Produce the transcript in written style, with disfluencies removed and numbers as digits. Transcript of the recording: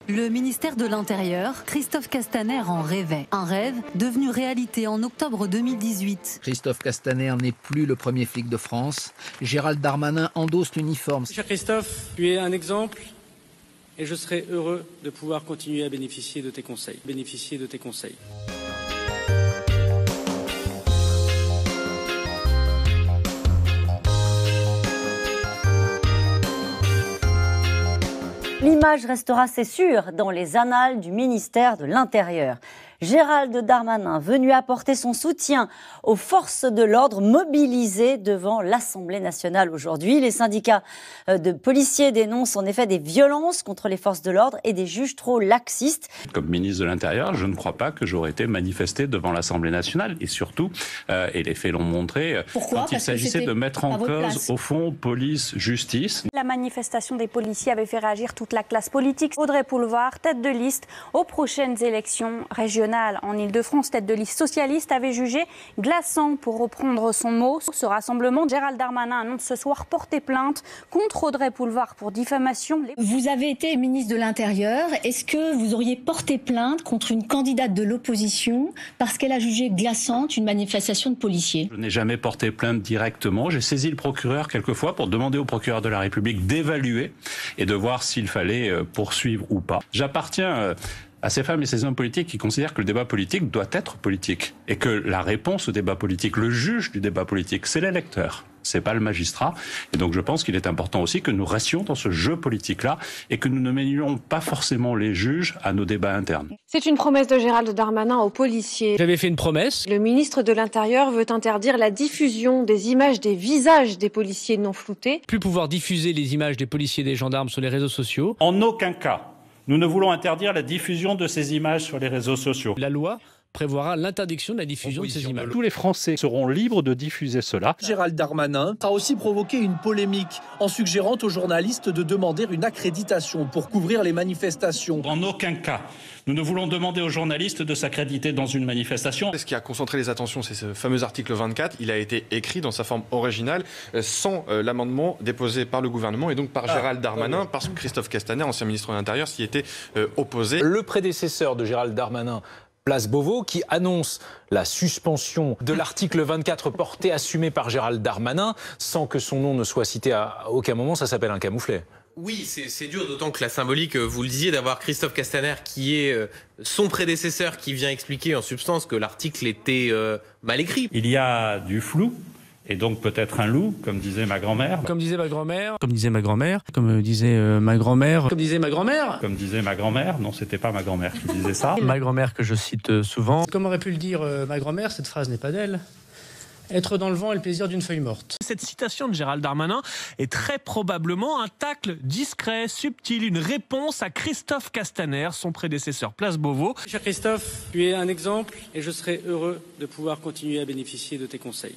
Le ministère de l'Intérieur, Christophe Castaner en rêvait. Un rêve devenu réalité en octobre 2018. Christophe Castaner n'est plus le premier flic de France. Gérald Darmanin endosse l'uniforme. Cher Christophe, tu es un exemple et je serai heureux de pouvoir continuer à bénéficier de tes conseils. L'image restera, c'est sûr, dans les annales du ministère de l'Intérieur. Gérald Darmanin, venu apporter son soutien aux forces de l'ordre mobilisées devant l'Assemblée nationale aujourd'hui. Les syndicats de policiers dénoncent en effet des violences contre les forces de l'ordre et des juges trop laxistes. Comme ministre de l'Intérieur, je ne crois pas que j'aurais été manifesté devant l'Assemblée nationale. Et surtout, et les faits l'ont montré, quand il s'agissait de mettre en cause, au fond, police, justice. La manifestation des policiers avait fait réagir toute la classe politique. Audrey Pulvar, tête de liste aux prochaines élections régionales en Ile-de-France, tête de liste socialiste, avait jugé glaçant, pour reprendre son mot, ce rassemblement. Gérald Darmanin annonce ce soir porter plainte contre Audrey Pulvar pour diffamation. Vous avez été ministre de l'Intérieur. Est-ce que vous auriez porté plainte contre une candidate de l'opposition parce qu'elle a jugé glaçante une manifestation de policiers? Je n'ai jamais porté plainte directement. J'ai saisi le procureur quelquefois pour demander au procureur de la République d'évaluer et de voir s'il fallait poursuivre ou pas. J'appartiens à ces femmes et ces hommes politiques qui considèrent que le débat politique doit être politique et que la réponse au débat politique, le juge du débat politique, c'est l'électeur, c'est pas le magistrat. Et donc je pense qu'il est important aussi que nous restions dans ce jeu politique-là et que nous ne mêlions pas forcément les juges à nos débats internes. C'est une promesse de Gérald Darmanin aux policiers. J'avais fait une promesse. Le ministre de l'Intérieur veut interdire la diffusion des images des visages des policiers non floutés. Plus pouvoir diffuser les images des policiers et des gendarmes sur les réseaux sociaux. En aucun cas, nous ne voulons interdire la diffusion de ces images sur les réseaux sociaux. La loi prévoira l'interdiction de la diffusion de ces images. Tous les Français seront libres de diffuser cela. Gérald Darmanin a aussi provoqué une polémique en suggérant aux journalistes de demander une accréditation pour couvrir les manifestations. En aucun cas, nous ne voulons demander aux journalistes de s'accréditer dans une manifestation. Ce qui a concentré les attentions, c'est ce fameux article 24. Il a été écrit dans sa forme originale sans l'amendement déposé par le gouvernement et donc par Gérald Darmanin, parce que Christophe Castaner, ancien ministre de l'Intérieur, s'y était opposé. Le prédécesseur de Gérald Darmanin, Place Beauvau, qui annonce la suspension de l'article 24 porté, assumé par Gérald Darmanin, sans que son nom ne soit cité à aucun moment, ça s'appelle un camouflet. Oui, c'est dur, d'autant que la symbolique, vous le disiez, d'avoir Christophe Castaner, qui est son prédécesseur, qui vient expliquer en substance que l'article était mal écrit. Il y a du flou. Et donc peut-être un loup, comme disait ma grand-mère. Comme disait ma grand-mère. Comme disait ma grand-mère. Comme disait ma grand-mère. Comme disait ma grand-mère. Comme disait ma grand-mère. Non, c'était pas ma grand-mère qui disait ça. Ma grand-mère que je cite souvent. Comme aurait pu le dire ma grand-mère, cette phrase n'est pas d'elle. Être dans le vent est le plaisir d'une feuille morte. Cette citation de Gérald Darmanin est très probablement un tacle discret, subtil, une réponse à Christophe Castaner, son prédécesseur Place Beauvau. Cher Christophe, tu es un exemple et je serai heureux de pouvoir continuer à bénéficier de tes conseils.